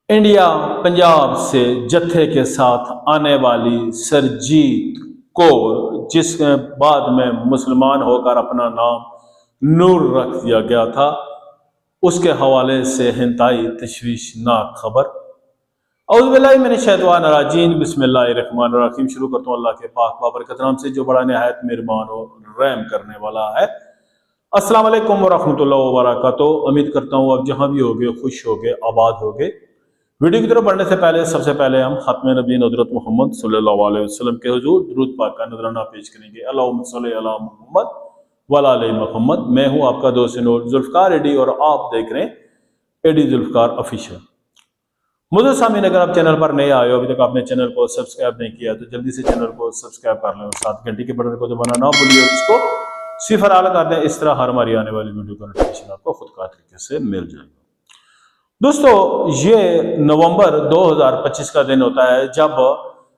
India Punjab से जत्थे के साथ आने वाली सरजीत कौर, जिसके बाद में मुसलमान होकर अपना नाम नूर रख दिया गया था, उसके हवाले से इंतहाई तशवीशनाक खबर। औज़ुबिल्लाहिमिनश्शैतानिर्रजीम, बिस्मिल्लाहिर्रहमानिर्रहीम। शुरू करता हूँ अल्लाह के पाक बाबरकत नाम से, जो बड़ा निहायत मेहरबान और रहम करने वाला है। अस्सलाम वालेकुम वरहमतुल्लाहि वबरकातुहू। उम्मीद करता हूँ आप जहाँ भी होगे खुश होगे, आबाद होगे। वीडियो की तरफ बढ़ने से पहले सबसे पहले हम खत्म नबी हज़रत मोहम्मद सल्लल्लाहु अलैहि वसल्लम के हुजूर दुरूद पाक का नजराना पेश करेंगे। अल्लाहुम्मा सल्ली अला मुहम्मद व अला आलि मुहम्मद। मैं हूँ आपका दोस्त नूर जुल्फ़कार एडी और आप देख रहे हैं एडी जुल्फ़कार ऑफिशियल। मुझे सामीन, अगर आप चैनल पर नए आए हो, अभी तक आपने चैनल को सब्सक्राइब नहीं किया तो जल्दी से चैनल को सब्सक्राइब कर लें और साथ घंटी के बटन को दबाना ना भूलिए, उसको सिफर आला कर दें। इस तरह हर हमारी आने वाली वीडियो का नोटिफिकेशन आपको खुद का तरीके से मिल जाएगा। दोस्तों, ये नवंबर 2025 का दिन होता है जब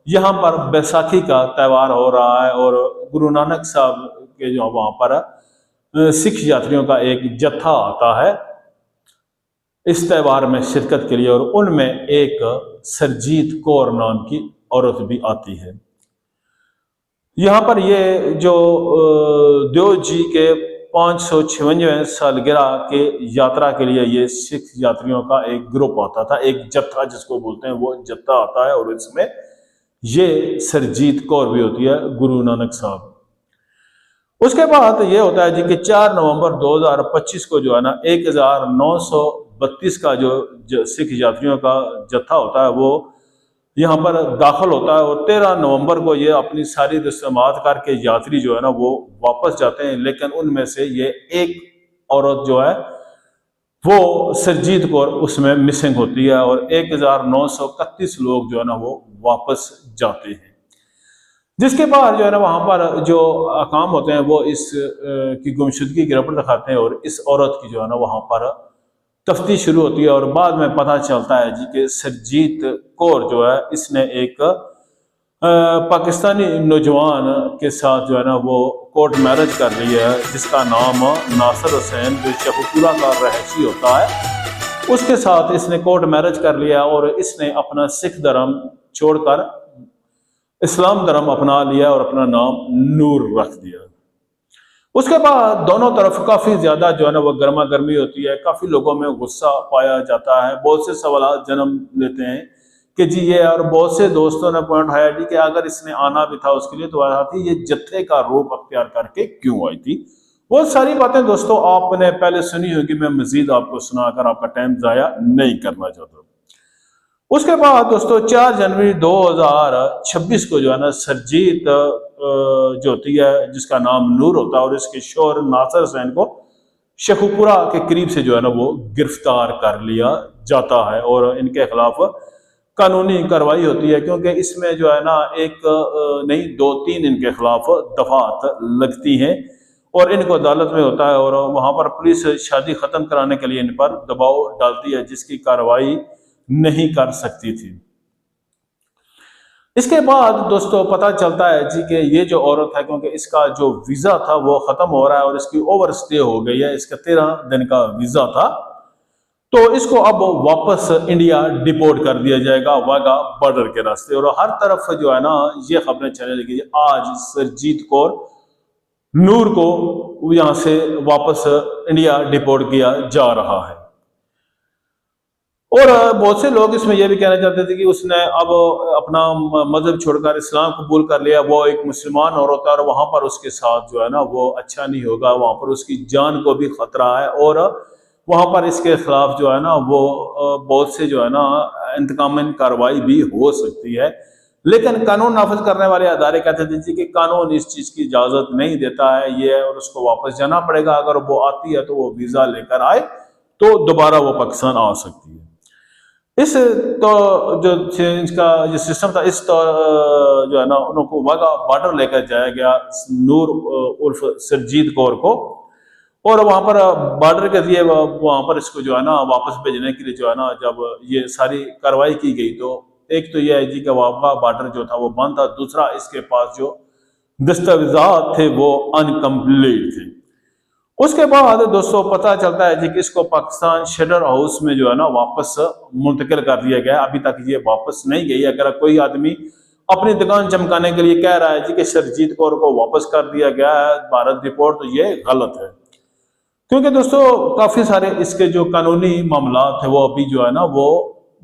यहाँ पर बैसाखी का त्यौहार हो रहा है और गुरु नानक साहब के जो वहाँ पर सिख यात्रियों का एक जत्था आता है इस त्यौहार में शिरकत के लिए, और उनमें एक सरजीत कौर नाम की औरत भी आती है। यहाँ पर ये जो देव जी के 556वें सालगिरह के यात्रा के लिए ये सिख यात्रियों का एक ग्रुप आता था, एक जत्था जिसको बोलते हैं, वो जत्था आता है और इसमें ये सरजीत कौर भी होती है, गुरु नानक साहब। उसके बाद ये होता है जी कि 4 नवंबर 2025 को जो है ना 1932 का जो सिख यात्रियों का जत्था होता है वो यहाँ पर दाखिल होता है, और 13 नवंबर को ये अपनी सारी रस्मात करके यात्री जो है ना वो वापस जाते हैं। लेकिन उनमें से ये एक औरत जो है वो सरजीत कौर उसमें मिसिंग होती है, और 1931 लोग जो है ना वो वापस जाते हैं। जिसके बाद जो है ना वहाँ पर जो अकाम होते हैं वो इस की गुमशुदगी की रिपोर्ट दिखाते हैं, और इस औरत की जो है ना वहाँ पर तफ्तीश शुरू होती है, और बाद में पता चलता है जी कि सरजीत कौर जो है इसने एक पाकिस्तानी नौजवान के साथ जो है ना वो कोर्ट मैरिज कर ली है, जिसका नाम नासिर हुसैन, जो शेखुपुरा का रहसी होता है, उसके साथ इसने कोर्ट मैरिज कर लिया और इसने अपना सिख धर्म छोड़कर इस्लाम धर्म अपना लिया और अपना नाम नूर रख दिया। उसके बाद दोनों तरफ काफी ज्यादा जो है ना वो गर्मा गर्मी होती है, काफी लोगों में गुस्सा पाया जाता है, बहुत से सवाल जन्म लेते हैं कि जी ये, और बहुत से दोस्तों ने पॉइंट उठाया जी कि अगर इसने आना भी था उसके लिए तो आया थी, ये जत्थे का रूप अख्तियार करके क्यों आई थी। वो सारी बातें दोस्तों आपने पहले सुनी होगी, मैं मजीद आपको सुनाकर आपका टाइम जाया नहीं करना चाहता। उसके बाद दोस्तों 4 जनवरी 2026 को जो है ना सरजीत जो होती है, जिसका नाम नूर होता है, और इसके शोहर नासिर हुसैन को शेखुपुरा के करीब से जो है ना वो गिरफ्तार कर लिया जाता है, और इनके खिलाफ कानूनी कार्रवाई होती है, क्योंकि इसमें जो है ना एक नहीं 2-3 इनके खिलाफ दफात लगती हैं और इनको अदालत में होता है, और वहां पर पुलिस शादी खत्म कराने के लिए इन पर दबाव डालती है, जिसकी कार्रवाई नहीं कर सकती थी। इसके बाद दोस्तों पता चलता है जी कि ये जो औरत है, क्योंकि इसका जो वीजा था वो खत्म हो रहा है और इसकी ओवर स्टे हो गई है, इसका 13 दिन का वीजा था, तो इसको अब वापस इंडिया डिपोर्ट कर दिया जाएगा वाघा बॉर्डर के रास्ते। और हर तरफ जो है ना ये खबरें चलने लगी, आज सरजीत कौर नूर को यहां से वापस इंडिया डिपोर्ट किया जा रहा है। और बहुत से लोग इसमें यह भी कहना चाहते थे कि उसने अब अपना मजहब छोड़कर इस्लाम कबूल कर लिया, वो एक मुसलमान औरत है और वहां पर उसके साथ जो है ना वो अच्छा नहीं होगा, वहां पर उसकी जान को भी खतरा है, और वहां पर इसके खिलाफ जो है ना वो बहुत से जो है ना इंतकामी कार्रवाई भी हो सकती है। लेकिन कानून नाफिज करने वाले अदारे कहते थे कि कानून इस चीज की इजाजत नहीं देता है ये, और उसको वापस जाना पड़ेगा। अगर वो आती है तो वो वीजा लेकर आए तो दोबारा वो पाकिस्तान आ सकती है। इस तो जो इसका जो सिस्टम था, इस तो जो है ना उनको वाघा बॉर्डर लेकर जाया गया नूर उर्फ सरजीत कौर को, और वहां पर बॉर्डर के दिए वहां पर इसको जो है ना वापस भेजने के लिए जो है ना जब ये सारी कार्रवाई की गई, तो एक तो यह है जी कि वाघा बॉर्डर जो था वो बंद था, दूसरा इसके पास जो दस्तावेजात थे वो अनकम्प्लीट थे। उसके बाद दोस्तों पता चलता है जी कि इसको पाकिस्तान शेडर हाउस में जो है ना वापस मुंतकिल कर दिया गया। अभी तक ये वापस नहीं गई। अगर कोई आदमी अपनी दुकान चमकाने के लिए कह रहा है जी कि शरजीत कौर को वापस कर दिया गया है भारत रिपोर्ट, तो ये गलत है। क्योंकि दोस्तों काफी सारे इसके जो कानूनी मामला थे वो अभी जो है ना वो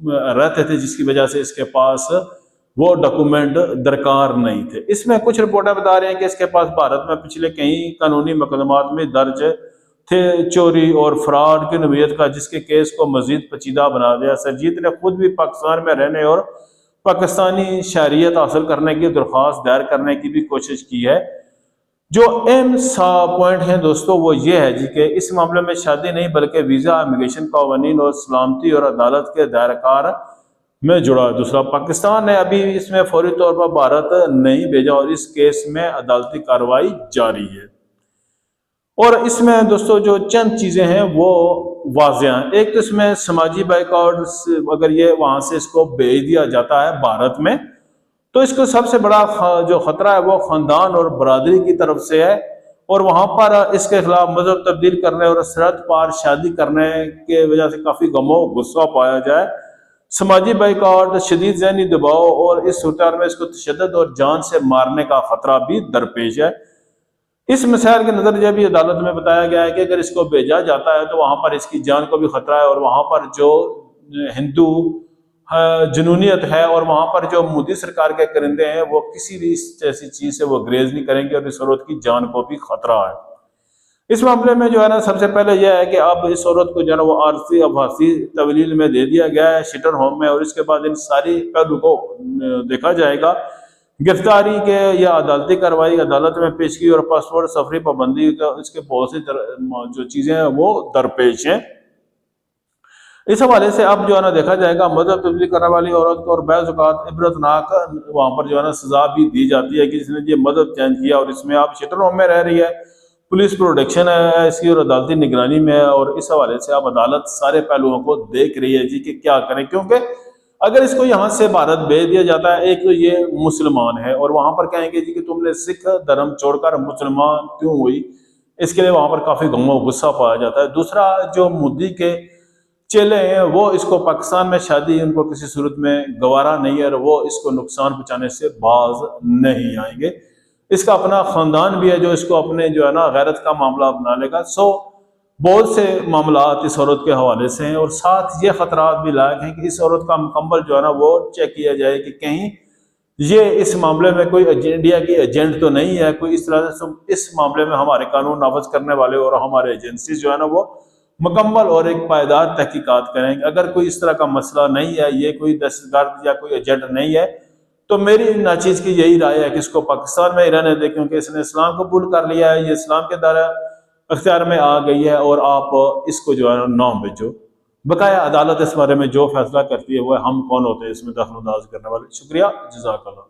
रहते थे, जिसकी वजह से इसके पास वो डॉक्यूमेंट दरकार नहीं थे। इसमें कुछ रिपोर्टें बता रहे हैं कि इसके पास भारत में पिछले कई कानूनी मुकदमात में दर्ज थे चोरी और फ्रॉड की नवीयत का, जिसके केस को मजीद पेचीदा बना दिया। सरजीत ने खुद भी पाकिस्तान में रहने और पाकिस्तानी शहरियत हासिल करने की दरख्वास्त दायर करने की भी कोशिश की है। जो अहम पॉइंट है दोस्तों वो ये है जी कि इस मामले में शादी नहीं बल्कि वीजा, इमिग्रेशन, कवानीन और सलामती और अदालत के दायरकार में जुड़ा। दूसरा, पाकिस्तान ने अभी इसमें फौरी तौर पर भारत नहीं भेजा और इस केस में अदालती कार्रवाई जारी है। और इसमें दोस्तों जो चंद चीजें हैं वो वाज़ेह हैं। एक तो इसमें समाजी बाइकआउट, अगर ये वहां से इसको भेज दिया जाता है भारत में, तो इसको सबसे बड़ा जो खतरा है वो खानदान और बरादरी की तरफ से है। और वहां पर इसके खिलाफ मजहब तब्दील करने और सरहद पार शादी करने के वजह से काफी गमो गुस्सा पाया जाए। समाजी बाइकआउट, शदीद ज़हनी दबाव और इस सूरत में इसको तशद्दुद और जान से मारने का खतरा भी दरपेश है। इस मसाइल के नजरिए भी अदालत में बताया गया है कि अगर इसको भेजा जाता है तो वहां पर इसकी जान को भी खतरा है, और वहां पर जो हिंदू जुनूनियत है और वहां पर जो मोदी सरकार के परिंदे हैं वो किसी भी इस ऐसी चीज से वो ग्रेज नहीं करेंगे और इस औरत की जान को भी खतरा है। इस मामले में जो है ना सबसे पहले यह है कि अब इस औरत को जो है ना वो आरसी आभासी तवलील में दे दिया गया है शेटर होम में, और इसके बाद इन सारी पहलू को देखा जाएगा। गिरफ्तारी के या अदालती कार्रवाई, अदालत में पेशगी और पासपोर्ट सफरी पाबंदी का इसके बहुत सी जो चीजें हैं वो दरपेश हैं। इस हवाले से अब जो है ना देखा जाएगा मदद तब्दील करने वाली औरत को और बैज़ औक़ात इबरतनाक वहां पर जो है ना सजा भी दी जाती है कि जिसने ये मदद चेंज किया और इसमें आप शेटर होम में रह रही है, पुलिस प्रोटेक्शन है इसकी और अदालती निगरानी में है। और इस हवाले से अब अदालत सारे पहलुओं को देख रही है जी कि क्या करें, क्योंकि अगर इसको यहाँ से भारत भेज दिया जाता है, एक तो ये मुसलमान है और वहां पर कहेंगे जी कि तुमने सिख धर्म छोड़कर मुसलमान क्यों हुई, इसके लिए वहां पर काफी गमो गुस्सा पाया जाता है। दूसरा, जो मोदी के चेले हैं वो इसको पाकिस्तान में शादी उनको किसी सूरत में गवारा नहीं है और वो इसको नुकसान पहुंचाने से बाज नहीं आएंगे। इसका अपना खानदान भी है जो इसको अपने जो है ना गैरत का मामला बना लेगा। सो बहुत से मामला इस औरत के हवाले से हैं और साथ ये खतरात भी लायक हैं कि इस औरत का मुकम्मल जो है ना वो चेक किया जाए कि कहीं ये इस मामले में कोई इंडिया की एजेंट तो नहीं है, कोई इस तरह से इस मामले में हमारे कानून नाफज करने वाले और हमारे एजेंसी जो है ना वो मुकम्मल और एक पायदार तहकीकात करेंगे। अगर कोई इस तरह का मसला नहीं है, ये कोई दहशतगर्द या कोई एजेंट नहीं है, तो मेरी नाचीज की यही राय है कि इसको पाकिस्तान में ही रहने दें, क्योंकि इसने इस्लाम कबूल कर लिया है, ये इस्लाम के दायरा अख्तियार में आ गई है और आप इसको जो है ना भेजो। बकाया अदालत इस बारे में जो फैसला करती है वो हम कौन होते हैं इसमें दखल अंदाज करने वाले। शुक्रिया, जज़ाकल्लाह।